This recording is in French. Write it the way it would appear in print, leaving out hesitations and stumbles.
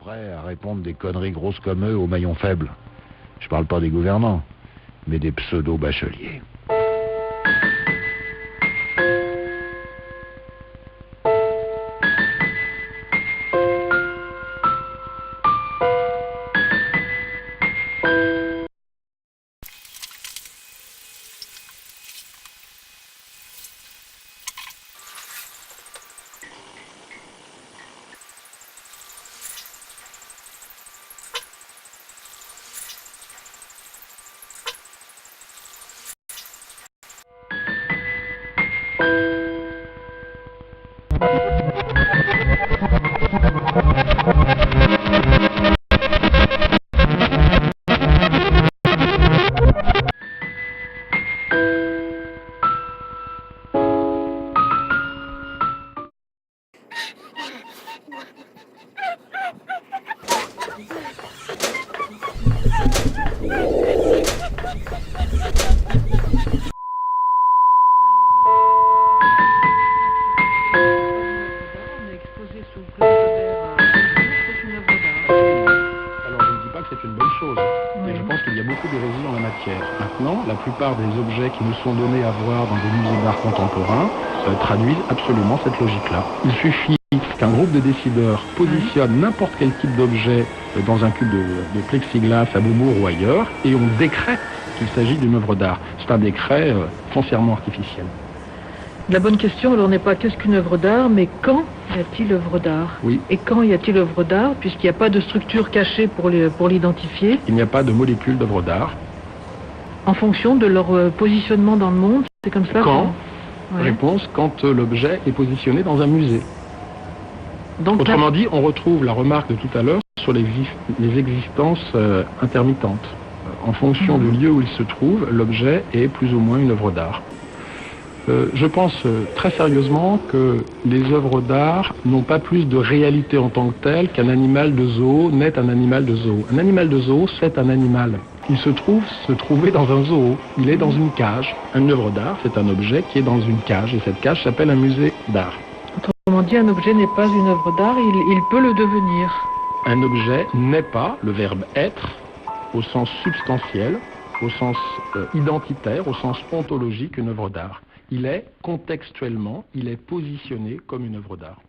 prêts à répondre des conneries grosses comme eux aux maillons faibles. Je parle pas des gouvernants, mais des pseudo-bacheliers. Alors je ne dis pas que c'est une bonne chose, mais je pense qu'il y a beaucoup d'hérésie en la matière. Maintenant, la plupart des objets qui nous sont donnés à voir dans des musées d'art contemporain traduisent absolument cette logique-là. Il suffit qu'un groupe de décideurs positionne n'importe quel type d'objet dans un cube de plexiglas à Beaubourg ou ailleurs, et on décrète qu'il s'agit d'une œuvre d'art. C'est un décret foncièrement artificiel. La bonne question, alors, n'est pas qu'est-ce qu'une œuvre d'art, mais quand y a-t-il œuvre d'art? Oui. Et quand y a-t-il œuvre d'art, puisqu'il n'y a pas de structure cachée pour l'identifier? Il n'y a pas de molécule d'œuvre d'art. En fonction de leur positionnement dans le monde, c'est comme ça? Quand? Ouais. Réponse, quand l'objet est positionné dans un musée. Donc, Autrement dit, on retrouve la remarque de tout à l'heure sur les existences intermittentes. En fonction du lieu où il se trouve, l'objet est plus ou moins une œuvre d'art. Je pense très sérieusement que les œuvres d'art n'ont pas plus de réalité en tant que telle qu'un animal de zoo n'est un animal de zoo. Un animal de zoo, c'est un animal. Il se trouver dans un zoo. Il est dans une cage. Une œuvre d'art, c'est un objet qui est dans une cage, et cette cage s'appelle un musée d'art. Autrement dit, un objet n'est pas une œuvre d'art, il peut le devenir. Un objet n'est pas, le verbe être, au sens substantiel, au sens identitaire, au sens ontologique, une œuvre d'art. Il est contextuellement, il est positionné comme une œuvre d'art.